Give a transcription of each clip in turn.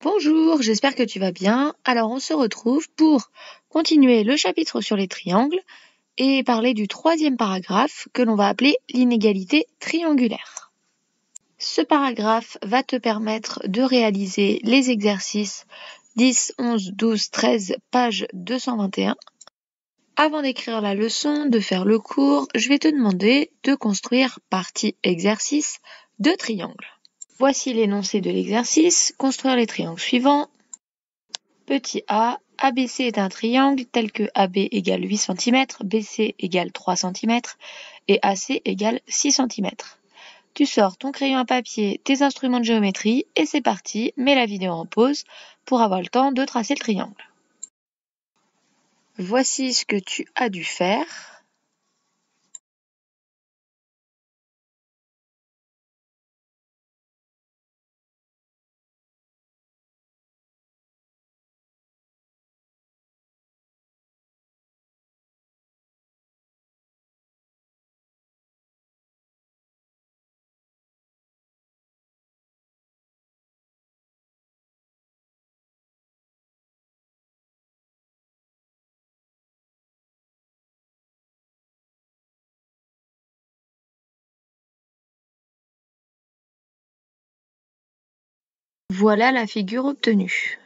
Bonjour, j'espère que tu vas bien. Alors on se retrouve pour continuer le chapitre sur les triangles et parler du troisième paragraphe que l'on va appeler l'inégalité triangulaire. Ce paragraphe va te permettre de réaliser les exercices 10, 11, 12, 13, page 221. Avant d'écrire la leçon, de faire le cours, je vais te demander de construire partie exercice de triangles. Voici l'énoncé de l'exercice. Construire les triangles suivants. Petit a, ABC est un triangle tel que AB égale 8 cm, BC égale 3 cm et AC égale 6 cm. Tu sors ton crayon à papier, tes instruments de géométrie et c'est parti, mets la vidéo en pause pour avoir le temps de tracer le triangle. Voici ce que tu as dû faire. Voilà la figure obtenue.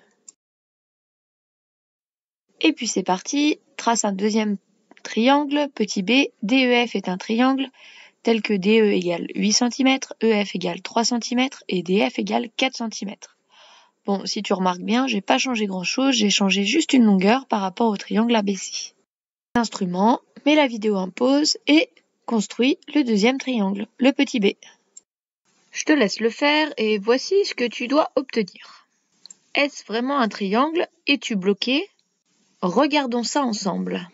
Et puis c'est parti, trace un deuxième triangle, petit b, DEF est un triangle tel que DE égale 8 cm, EF égale 3 cm et DF égale 4 cm. Bon, si tu remarques bien, j'ai pas changé grand chose, j'ai changé juste une longueur par rapport au triangle ABC. Instrument, mets la vidéo en pause et construis le deuxième triangle, le petit b. Je te laisse le faire et voici ce que tu dois obtenir. Est-ce vraiment un triangle? Es-tu bloqué? Regardons ça ensemble.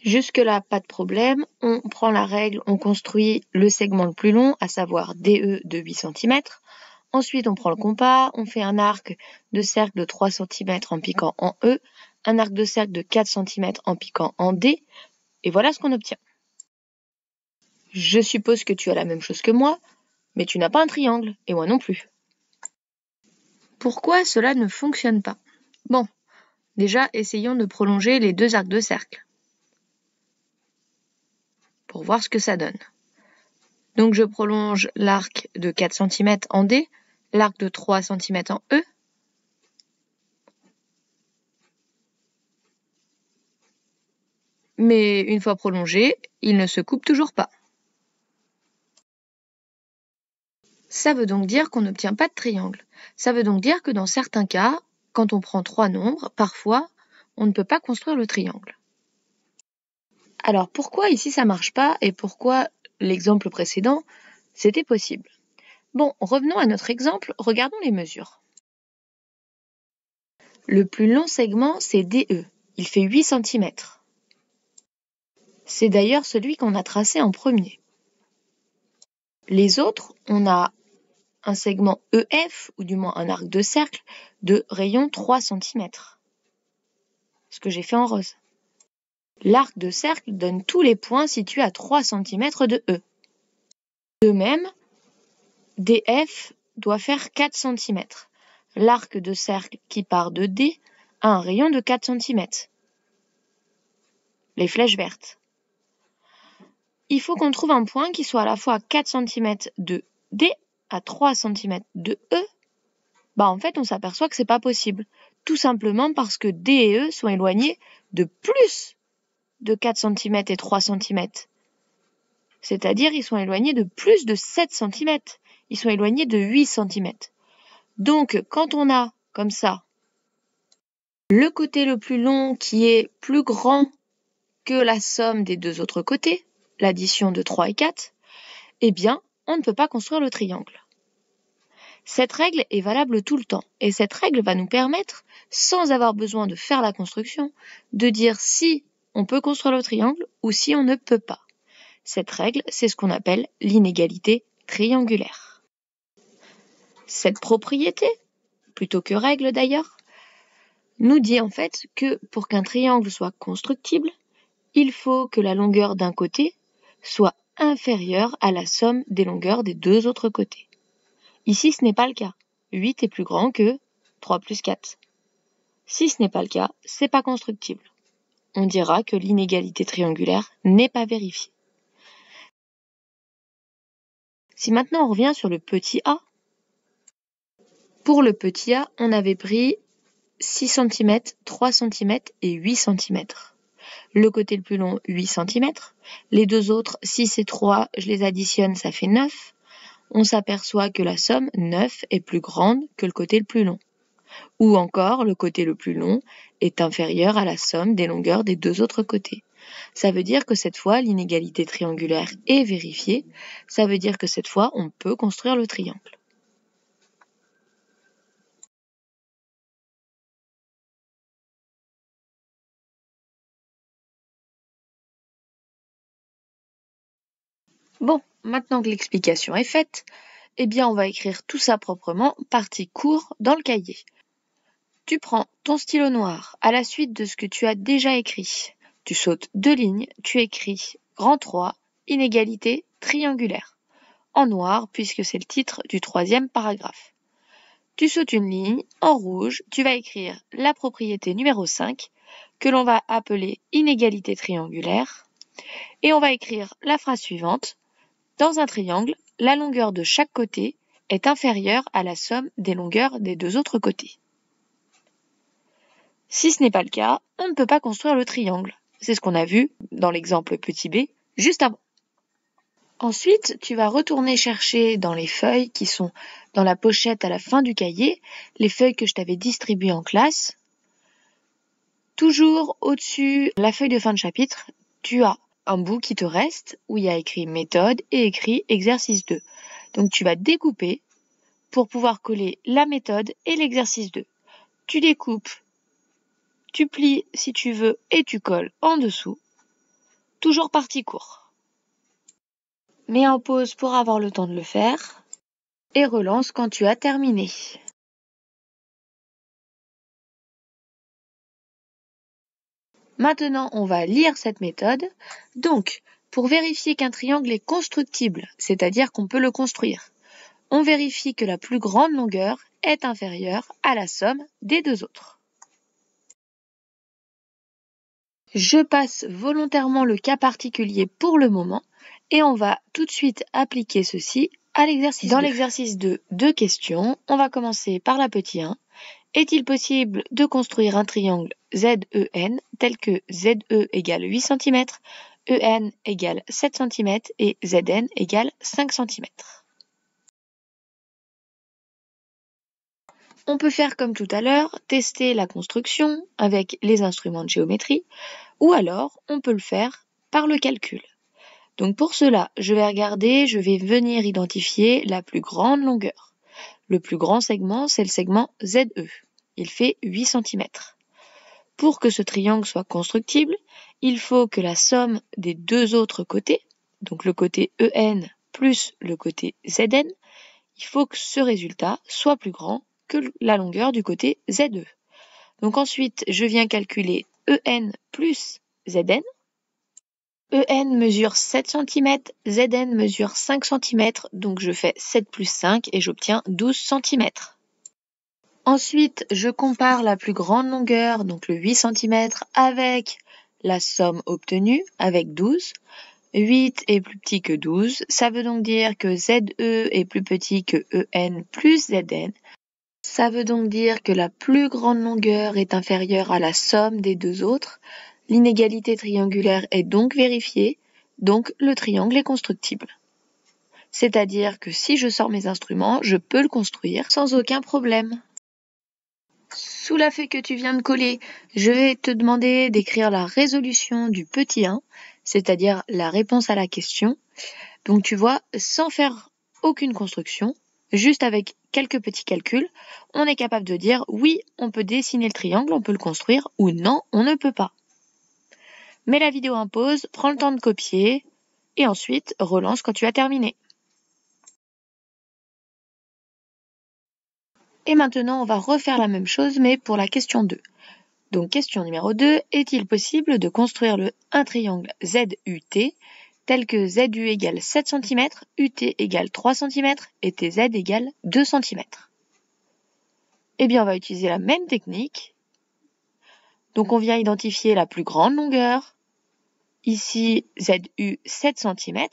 Jusque-là, pas de problème. On prend la règle, on construit le segment le plus long, à savoir DE de 8 cm. Ensuite, on prend le compas, on fait un arc de cercle de 3 cm en piquant en E, un arc de cercle de 4 cm en piquant en D, et voilà ce qu'on obtient. Je suppose que tu as la même chose que moi, mais tu n'as pas un triangle, et moi non plus. Pourquoi cela ne fonctionne pas? Bon, déjà, essayons de prolonger les deux arcs de cercle, pour voir ce que ça donne. Donc je prolonge l'arc de 4 cm en D, l'arc de 3 cm en E. Mais une fois prolongé, il ne se coupe toujours pas. Ça veut donc dire qu'on n'obtient pas de triangle. Ça veut donc dire que dans certains cas, quand on prend trois nombres, parfois, on ne peut pas construire le triangle. Alors pourquoi ici ça marche pas et pourquoi l'exemple précédent, c'était possible? Bon, revenons à notre exemple, regardons les mesures. Le plus long segment, c'est DE. Il fait 8 cm. C'est d'ailleurs celui qu'on a tracé en premier. Les autres, on a un segment EF, ou du moins un arc de cercle, de rayon 3 cm. Ce que j'ai fait en rose. L'arc de cercle donne tous les points situés à 3 cm de E. De même, DF doit faire 4 cm. L'arc de cercle qui part de D a un rayon de 4 cm. Les flèches vertes. Il faut qu'on trouve un point qui soit à la fois à 4 cm de D, à 3 cm de E. En fait, on s'aperçoit que c'est pas possible. Tout simplement parce que D et E sont éloignés de plus de 4 cm et 3 cm. C'est-à-dire, ils sont éloignés de plus de 7 cm. Ils sont éloignés de 8 cm. Donc, quand on a, comme ça, le côté le plus long qui est plus grand que la somme des deux autres côtés, l'addition de 3 et 4, eh bien, on ne peut pas construire le triangle. Cette règle est valable tout le temps, et cette règle va nous permettre, sans avoir besoin de faire la construction, de dire si on peut construire le triangle ou si on ne peut pas. Cette règle, c'est ce qu'on appelle l'inégalité triangulaire. Cette propriété, plutôt que règle d'ailleurs, nous dit en fait que pour qu'un triangle soit constructible, il faut que la longueur d'un côté soit inférieure à la somme des longueurs des deux autres côtés. Ici, ce n'est pas le cas. 8 est plus grand que 3 plus 4. Si ce n'est pas le cas, c'est pas constructible. On dira que l'inégalité triangulaire n'est pas vérifiée. Si maintenant on revient sur le petit a, pour le petit a, on avait pris 6 cm, 3 cm et 8 cm. Le côté le plus long, 8 cm. Les deux autres, 6 et 3, je les additionne, ça fait 9. On s'aperçoit que la somme 9 est plus grande que le côté le plus long. Ou encore, le côté le plus long est inférieur à la somme des longueurs des deux autres côtés. Ça veut dire que cette fois, l'inégalité triangulaire est vérifiée. Ça veut dire que cette fois, on peut construire le triangle. Bon, maintenant que l'explication est faite, eh bien on va écrire tout ça proprement, partie court, dans le cahier. Tu prends ton stylo noir à la suite de ce que tu as déjà écrit. Tu sautes 2 lignes, tu écris grand 3, inégalité triangulaire. En noir, puisque c'est le titre du 3e paragraphe. Tu sautes une ligne, en rouge, tu vas écrire la propriété numéro 5, que l'on va appeler inégalité triangulaire, et on va écrire la phrase suivante. Dans un triangle, la longueur de chaque côté est inférieure à la somme des longueurs des deux autres côtés. Si ce n'est pas le cas, on ne peut pas construire le triangle. C'est ce qu'on a vu dans l'exemple petit b juste avant. Ensuite, tu vas retourner chercher dans les feuilles qui sont dans la pochette à la fin du cahier, les feuilles que je t'avais distribuées en classe. Toujours au-dessus de la feuille de fin de chapitre, tu as un bout qui te reste où il y a écrit méthode et écrit exercice 2. Donc tu vas découper pour pouvoir coller la méthode et l'exercice 2. Tu découpes, tu plies si tu veux et tu colles en dessous. Toujours partie court. Mets en pause pour avoir le temps de le faire et relance quand tu as terminé. Maintenant, on va lire cette méthode. Donc, pour vérifier qu'un triangle est constructible, c'est-à-dire qu'on peut le construire, on vérifie que la plus grande longueur est inférieure à la somme des deux autres. Je passe volontairement le cas particulier pour le moment et on va tout de suite appliquer ceci à l'exercice 2. Dans l'exercice 2, deux questions. On va commencer par la petite 1. Est-il possible de construire un triangle ZEN tel que ZE égale 8 cm, EN égale 7 cm et ZN égale 5 cm? On peut faire comme tout à l'heure, tester la construction avec les instruments de géométrie, ou alors on peut le faire par le calcul. Donc pour cela, je vais venir identifier la plus grande longueur. Le plus grand segment, c'est le segment ZE. Il fait 8 cm. Pour que ce triangle soit constructible, il faut que la somme des deux autres côtés, donc le côté EN plus le côté ZN, il faut que ce résultat soit plus grand que la longueur du côté ZE. Donc ensuite, je viens calculer EN plus ZN. EN mesure 7 cm, ZN mesure 5 cm, donc je fais 7 plus 5 et j'obtiens 12 cm. Ensuite, je compare la plus grande longueur, donc le 8 cm, avec la somme obtenue, avec 12. 8 est plus petit que 12, ça veut donc dire que ZE est plus petit que EN plus ZN. Ça veut donc dire que la plus grande longueur est inférieure à la somme des deux autres. L'inégalité triangulaire est donc vérifiée, donc le triangle est constructible. C'est-à-dire que si je sors mes instruments, je peux le construire sans aucun problème. Sous la feuille que tu viens de coller, je vais te demander d'écrire la résolution du petit 1, c'est-à-dire la réponse à la question. Donc tu vois, sans faire aucune construction, juste avec quelques petits calculs, on est capable de dire oui, on peut dessiner le triangle, on peut le construire, ou non, on ne peut pas. Mets la vidéo en pause, prends le temps de copier, et ensuite relance quand tu as terminé. Et maintenant, on va refaire la même chose, mais pour la question 2. Donc, question numéro 2, est-il possible de construire un triangle ZUT tel que ZU égale 7 cm, UT égale 3 cm et TZ égale 2 cm? Eh bien, on va utiliser la même technique. Donc, on vient identifier la plus grande longueur. Ici, ZU 7 cm.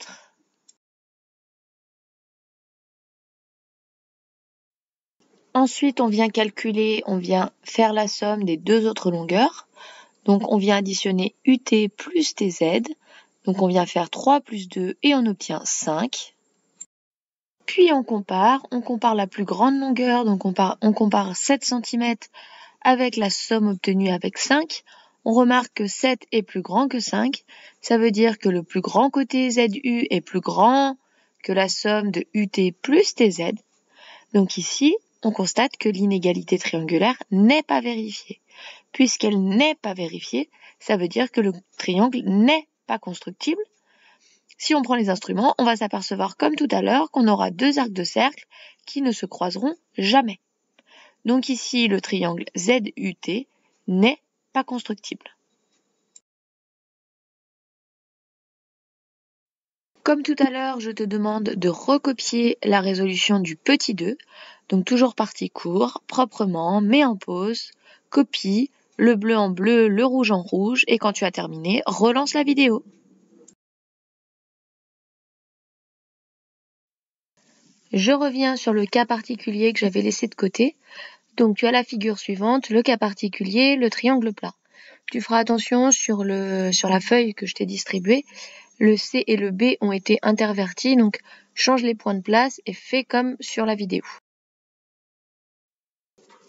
Ensuite, on vient calculer, on vient faire la somme des deux autres longueurs. Donc, on vient additionner UT plus TZ. Donc, on vient faire 3 plus 2 et on obtient 5. Puis, on compare la plus grande longueur. Donc, on compare 7 cm avec la somme obtenue avec 5. On remarque que 7 est plus grand que 5. Ça veut dire que le plus grand côté ZU est plus grand que la somme de UT plus TZ. Donc ici, on constate que l'inégalité triangulaire n'est pas vérifiée. Puisqu'elle n'est pas vérifiée, ça veut dire que le triangle n'est pas constructible. Si on prend les instruments, on va s'apercevoir comme tout à l'heure qu'on aura deux arcs de cercle qui ne se croiseront jamais. Donc ici, le triangle ZUT n'est pas constructible. Comme tout à l'heure, je te demande de recopier la résolution du petit 2. Donc toujours partie court, proprement, mets en pause, copie, le bleu en bleu, le rouge en rouge, et quand tu as terminé, relance la vidéo. Je reviens sur le cas particulier que j'avais laissé de côté. Donc tu as la figure suivante, le cas particulier, le triangle plat. Tu feras attention sur la feuille que je t'ai distribuée. Le C et le B ont été intervertis, donc change les points de place et fais comme sur la vidéo.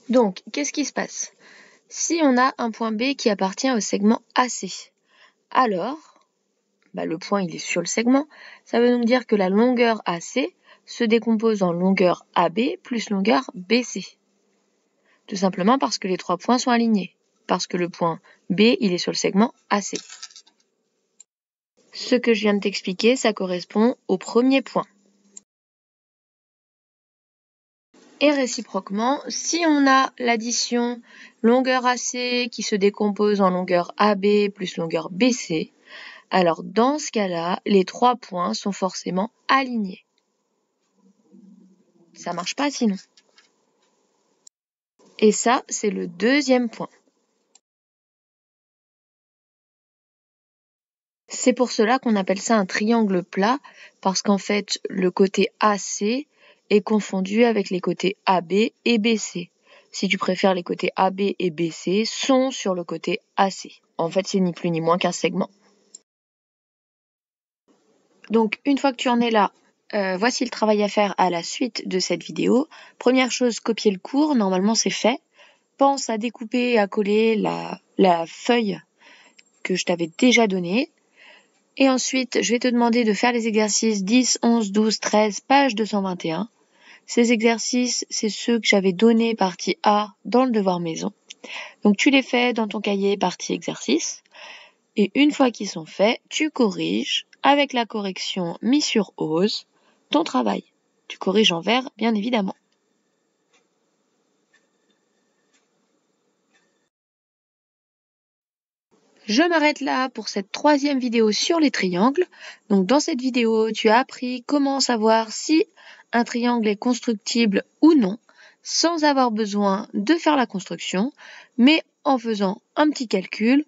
Donc, qu'est-ce qui se passe? Si on a un point B qui appartient au segment AC, alors, le point il est sur le segment, ça veut donc dire que la longueur AC se décompose en longueur AB plus longueur BC. Tout simplement parce que les trois points sont alignés, parce que le point B il est sur le segment AC. Ce que je viens de t'expliquer, ça correspond au premier point. Et réciproquement, si on a l'addition longueur AC qui se décompose en longueur AB plus longueur BC, alors dans ce cas-là, les trois points sont forcément alignés. Ça marche pas sinon. Et ça, c'est le deuxième point. C'est pour cela qu'on appelle ça un triangle plat, parce qu'en fait, le côté AC est confondu avec les côtés AB et BC. Si tu préfères, les côtés AB et BC sont sur le côté AC. En fait, c'est ni plus ni moins qu'un segment. Donc, une fois que tu en es là, voici le travail à faire à la suite de cette vidéo. Première chose, copier le cours. Normalement, c'est fait. Pense à découper et à coller la feuille que je t'avais déjà donnée. Et ensuite, je vais te demander de faire les exercices 10, 11, 12, 13, page 221. Ces exercices, c'est ceux que j'avais donnés partie A dans le devoir maison. Donc tu les fais dans ton cahier partie exercice. Et une fois qu'ils sont faits, tu corriges avec la correction mis sur hausse ton travail. Tu corriges en vert, bien évidemment. Je m'arrête là pour cette troisième vidéo sur les triangles. Donc dans cette vidéo, tu as appris comment savoir si un triangle est constructible ou non, sans avoir besoin de faire la construction, mais en faisant un petit calcul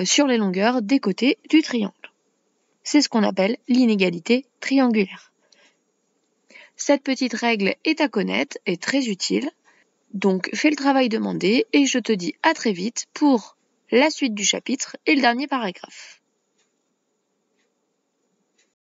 sur les longueurs des côtés du triangle. C'est ce qu'on appelle l'inégalité triangulaire. Cette petite règle est à connaître et très utile. Donc fais le travail demandé et je te dis à très vite pour la suite du chapitre et le dernier paragraphe.